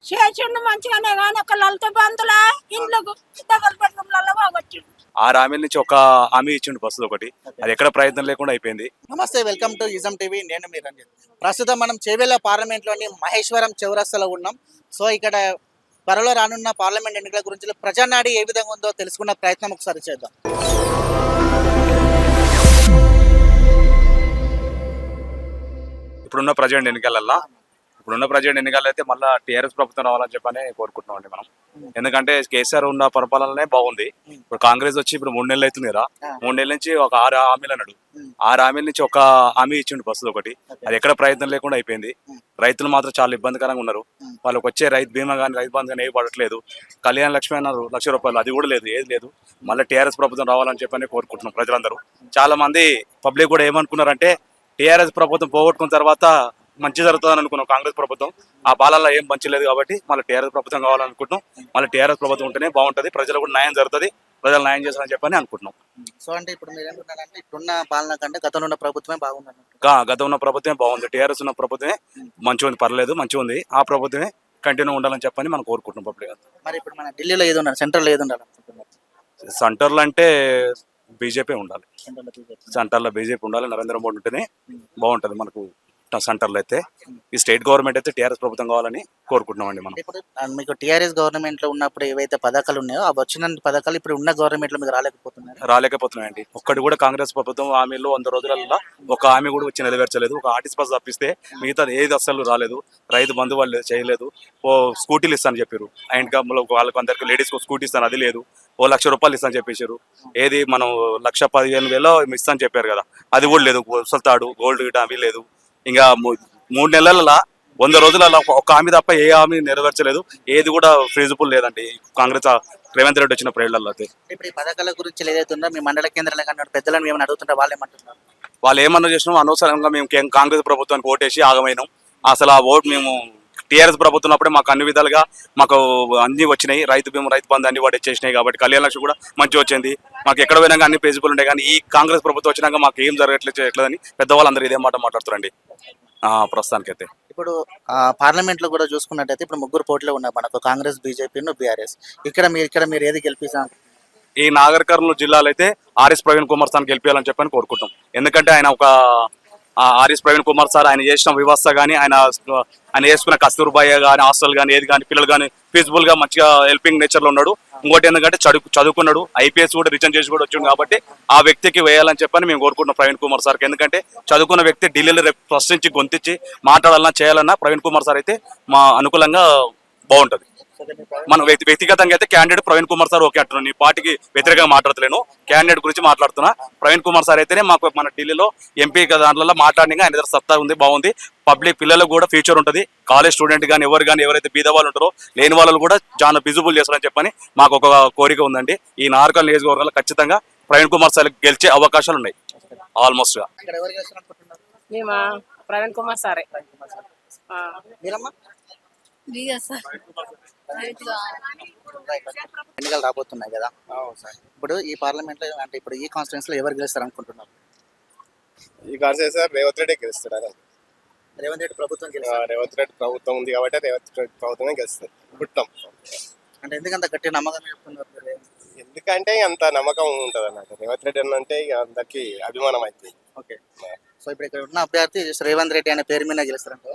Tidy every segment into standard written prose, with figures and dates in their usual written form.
చేసిండు మంచిగానే కానీ ఒక లలిత బంధుల ఇండ్లకు డబల్ బెడ్రూమ్లలో పోగొచ్చిండు. 6 హామీల నుంచి ఒక హామీ ఇచ్చిండు బస్సుది ఒకటి. అది ఎక్కడ ప్రయత్నం లేకుండా అయిపోయింది. నమస్తే, వెల్కమ్ టు ఇజం టీవీ. నేను మీ రంజిత్. ప్రస్తుతం మనం చేవెళ్ళ పార్లమెంట్లోని మహేశ్వరం చౌరస్తాలో ఉన్నాం. సో ఇక్కడ త్వరలో రానున్న పార్లమెంట్ ఎన్నికల గురించి ప్రజానాడి ఏ విధంగా ఉందో తెలుసుకున్న ప్రయత్నం ఒకసారి చేద్దాం. ఇప్పుడున్న ప్రెసిడెంట్ ఎన్నికల్లో అయితే మళ్ళీ టీఆర్ఎస్ ప్రభుత్వం రావాలని చెప్పని కోరుకుంటున్నాం అండి మనం. ఎందుకంటే కేసీఆర్ ఉన్న పరిపాలననే బాగుంది. ఇప్పుడు కాంగ్రెస్ వచ్చి ఇప్పుడు 3 నెలలు అవుతుంది కదా. 3 నెలల నుంచి ఒక 6 హామీలు అన్నాడు. 6 హామీల నుంచి ఒక హామీ ఇచ్చిండు బస్సుది ఒకటి. అది ఎక్కడ ప్రయత్నం లేకుండా అయిపోయింది. రైతులు మాత్రం చాలా ఇబ్బందికరంగా ఉన్నారు. వాళ్ళకి వచ్చే రైతు బీమా కానీ రైతు బంధు కానీ ఏవి పడట్లేదు. కళ్యాణ లక్ష్మి అన్నారు, ₹1,00,000, అది కూడా లేదు, ఏది లేదు. మళ్ళీ టీఆర్ఎస్ ప్రభుత్వం రావాలని చెప్పని కోరుకుంటున్నాం ప్రజలందరూ. చాలా మంది పబ్లిక్ కూడా ఏమనుకున్నారంటే టీఆర్ఎస్ ప్రభుత్వం పోగొట్టుకున్న తర్వాత మంచి జరుగుతుందని అనుకున్నాం. కాంగ్రెస్ ప్రభుత్వం ఆ పాలనలో ఏం మంచి లేదు కాబట్టి మళ్ళీ టీఆర్ఎస్ ప్రభుత్వం కావాలనుకుంటున్నాం. మళ్ళీ టీఆర్ఎస్ ప్రభుత్వం ఉంటేనే బాగుంటుంది, ప్రజలకు కూడా న్యాయం జరుగుతుంది, ప్రజలు న్యాయం చేస్తారని చెప్పని అనుకుంటున్నాం. సో అంటే ఇప్పుడు మీరు ఏమంటున్నారంటే ఇప్పుడున్న పాలన కంటే గతంలో ఉన్న ప్రభుత్వమే బాగుంది. గతం ఉన్న ప్రభుత్వమే బాగుంది. టీఆర్ఎస్ ఉన్న ప్రభుత్వమే మంచిగా ఉంది, పర్లేదు, మంచిగా ఉంది. ఆ ప్రభుత్వమే కంటిన్యూ ఉండాలని చెప్పని మనం కోరుకుంటున్నాం పబ్లిక్. మరి ఇప్పుడు మన ఢిల్లీలో ఏది ఉండాలి, సెంట్రల్ ఏది ఉండాలి? సెంటర్లో అంటే బీజేపీ ఉండాలి. సెంటర్లో బీజేపీ ఉండాలి, నరేంద్ర మోడీ ఉంటేనే బాగుంటుంది మనకు. సెంటర్లో అయితే ఈ స్టేట్ గవర్నమెంట్ అయితే టీఆర్ఎస్ ప్రభుత్వం కావాలని కోరుకుంటున్నామండి మనం. ఇప్పుడు మీకు టీఆర్ఎస్ గవర్నమెంట్ లో ఉన్నప్పుడు ఏవైతే పథకాలు ఉన్నాయో ఆ వచ్చిన పథకాలు ఇప్పుడు ఉన్న గవర్నమెంట్ లో మీకు రాలేకపోతున్నాయండి. ఒక్కటి కూడా కాంగ్రెస్ ప్రభుత్వం హామీలో 100 రోజులలో ఒక హామీ కూడా వచ్చి నెరవేర్చలేదు. ఒక ఆర్టీసీ బస్ తప్పిస్తే మిగతా ఏది అస్సలు రాలేదు. రైతు బంధు వాళ్ళు చేయలేదు. స్కూటీలు ఇస్తానని చెప్పారు. ఆ ఇన్కమ్లో వాళ్ళకి అందరికి లేడీస్ స్కూటీ ఇస్తాను, అది లేదు. ₹1,00,000 ఇస్తానని చెప్పేశారు. ఏది మనం 1,15,000 ఇస్తానని చెప్పారు కదా, అది కూడా లేదు. సొల్తాడు గోల్డ్ గిట అవి లేదు. ఇంకా 3 నెలల 100 రోజులలో ఒక హామీ తప్ప ఏ హామీ నెరవేర్చలేదు. ఏది కూడా ఫీజిబుల్ లేదండి కాంగ్రెస్ రేవంత్ రెడ్డి వచ్చిన ప్రేళ్లలో. అయితే ఇప్పుడు ఈ పథకాల గురించి ఏదైతుందో మీ మండల కేంద్రాల కన్నా పెద్దలను ఏమైనా అడుగుతుంటే వాళ్ళు ఏమంటున్నారు? వాళ్ళు ఏమన్నా చేసినాం, అనవసరంగా మేము కాంగ్రెస్ ప్రభుత్వానికి ఓటేసి ఆగమైనాం. అసలు ఆ ఓటు మేము టీఆర్ఎస్ ప్రభుత్వం అప్పుడే మాకు అన్ని విధాలుగా మాకు అన్ని వచ్చినాయి. రైతు బీమా రైతు బంధు అన్ని వాటి చేసినాయి కాబట్టి కళ్యాణ లక్ష్మి కూడా మంచిగా వచ్చింది. మాకు ఎక్కడ పోయినా అన్ని ఫీజిబుల్ ఉంటాయి. కానీ ఈ కాంగ్రెస్ ప్రభుత్వం వచ్చినాక మాకు ఏం జరగట్లేదని పెద్దవాళ్ళందరూ ఇదే మాట మాట్లాడుతారండి ప్రస్తుతానికైతే. ఇప్పుడు పార్లమెంట్ లో కూడా చూసుకున్నట్టయితే ఇప్పుడు 3 పోటీలో ఉన్నాయి మనకు, కాంగ్రెస్, బీజేపీ, బీఆర్ఎస్. ఇక్కడ మీరు ఏది గెలిపిస్తాను? ఈ నాగర్ కర్నూలు జిల్లాలో అయితే ఆర్ఎస్ ప్రవీణ్ కుమార్ సార్ గెలిపించాలని చెప్పని కోరుకుంటాం. ఎందుకంటే ఆయన ఒక ఆర్ఎస్ ప్రవీణ్ కుమార్ సార్ ఆయన చేసిన వ్యవస్థ కానీ ఆయన చేసుకున్న కస్తూర్బాయ్ కానీ హాస్టల్ కానీ ఏది కానీ పిల్లలు కానీ ఫీజిబుల్ గా మంచిగా హెల్పింగ్ నేచర్ లో ఉన్నాడు. ఇంకోటి ఎందుకంటే చదువుకున్నాడు, ఐపీఎస్ కూడా రిటర్న్ చేసి కూడా వచ్చిండు కాబట్టి ఆ వ్యక్తికి వేయాలని చెప్పని మేము కోరుకుంటున్నాం ప్రవీణ్ కుమార్ సార్కి. ఎందుకంటే చదువుకున్న వ్యక్తి ఢిల్లీలో రేపు ప్రశ్నించి గొంతించి మాట్లాడాలన్నా చేయాలన్నా ప్రవీణ్ కుమార్ సార్ అయితే మా అనుకూలంగా బాగుంటుంది. మన వ్యక్తిగతంగా అయితే candidate Praveen Kumar sir okay అంటున్నాను. నీ పార్టీకి వ్యతిరేకంగా మాట్లాడతలేను, క్యాండిడేట్ గురించి మాట్లాడుతున్నా. ప్రవీణ్ కుమార్ సార్ అయితేనే మాకు మన ఢిల్లీలో ఎంపీ దాంట్లో మాట్లాడిన ఆయన దగ్గర సత్తా ఉంది, బాగుంది. పబ్లిక్ పిల్లలకు కూడా ఫ్యూచర్ ఉంటుంది. కాలేజ్ స్టూడెంట్ కానీ ఎవరైతే బీద వాళ్ళు ఉంటారో లేని వాళ్ళు కూడా చాలా విజిబుల్ చేస్తారని చెప్పని మాకు ఒక కోరిక ఉందండి. ఈ నార్కల్ నియోజకవర్గంలో ఖచ్చితంగా ప్రవీణ్ కుమార్ సార్ గెలిచే అవకాశాలు ఉన్నాయి ఆల్మోస్ట్ గా. ప్రవీణ్ కుమార్ సారే. ఎన్నికలు రాబోతున్నాయి కదా, ఇప్పుడు ఈ పార్లమెంట్ లో అంటే ఇప్పుడు ఈ కాన్స్టిట్యూన్స్ లో ఎవరు గెలుస్తారు అనుకుంటున్నారు? ఈ కాన్స్టిట్యూన్స్ రేవంత్ రెడ్డి గెలుస్తాడు. రేవంత్ రెడ్డి ప్రభుత్వం రేవంత్ రెడ్డి ప్రభుత్వం ఉంది కాబట్టి రేవంత్ రెడ్డి ప్రభుత్వమే గెలుస్తుంది పుట్టాం. అంటే ఎందుకంత గట్టి నమ్మకం చెప్తున్నారు? ఎందుకంటే అంత నమ్మకం ఉంటుంది అన్నట్టు. రేవంత్ రెడ్డి అంటే ఇక అందరికి అభిమానం అవుతుంది. ఓకే, సో ఇప్పుడు ఇక్కడ ఉన్న అభ్యర్థి రేవంత్ రెడ్డి అనే పేరు మీద గెలుస్తారంటే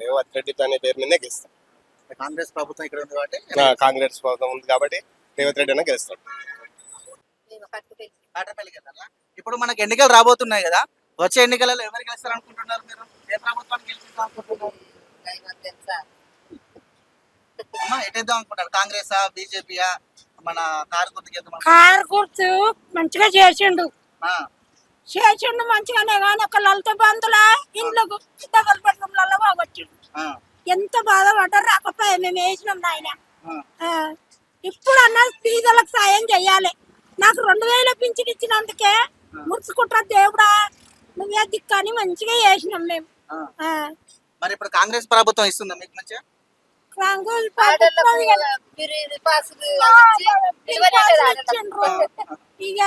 రేవంత్ రెడ్డి అనే పేరు మీదే గెలుస్తాం. కాంగ్రెస్ ప్రభుత్వం ఇక్కడ ఉంది కాబట్టి కాంగ్రెస్ ప్రభుత్వం ఉంది కాబట్టి రేవంత్ రెడ్డి అనే గెలుస్తాడు. ఇప్పుడు మనకి ఎన్నికలు రాబోతున్నాయి కదా, వచ్చే ఎన్నికలలో ఎవరు గెలుస్తారు అనుకుంటున్నారు? మీరు ఏ ప్రభుత్వాన్ని గెలిపిస్తారు అనుకుంటున్నారు? ఎటేద్దాం అనుకుంటారు? కాంగ్రెసా, బీజేపీయా? మన కారు గుర్తు మంచిగా చేసిండు మంచిగానే కానీ ఒక లలిత బంధుల ఇండ్లకు డబల్ బెడ్రూమ్లలో పోగొచ్చిండు. ఎంత బాధపడ్డారు, రాకపోయా మేము వేసినాం నాయన. ఇప్పుడు అన్న పీదలకు సాయం చెయ్యాలి. నాకు 2,000 పింఛన్ ఇచ్చినందుకే మురుచుకుంటా దేవుడా నువ్వే దిక్కని మంచిగా చేసినాం మేము. మరి ఇప్పుడు కాంగ్రెస్ ప్రభుత్వం ఇస్తుందా మీకు మంచిగా? ఇక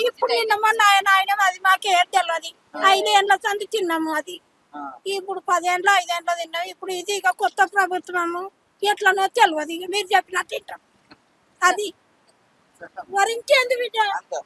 ఇప్పుడు నిన్నమో నాయన అది మాకేం తెలియదు. 5 ఏళ్ళ సంది తిన్నాము అది. ఇప్పుడు 10 ఏళ్ళు 5 ఏళ్ళు తిన్నాము. ఇప్పుడు ఇది ఇక కొత్త ప్రభుత్వము ఎట్లనో తెలియదు ఇక మీరు చెప్పినట్టు తింటాం అది వరించేంది బిడ్డ అంతే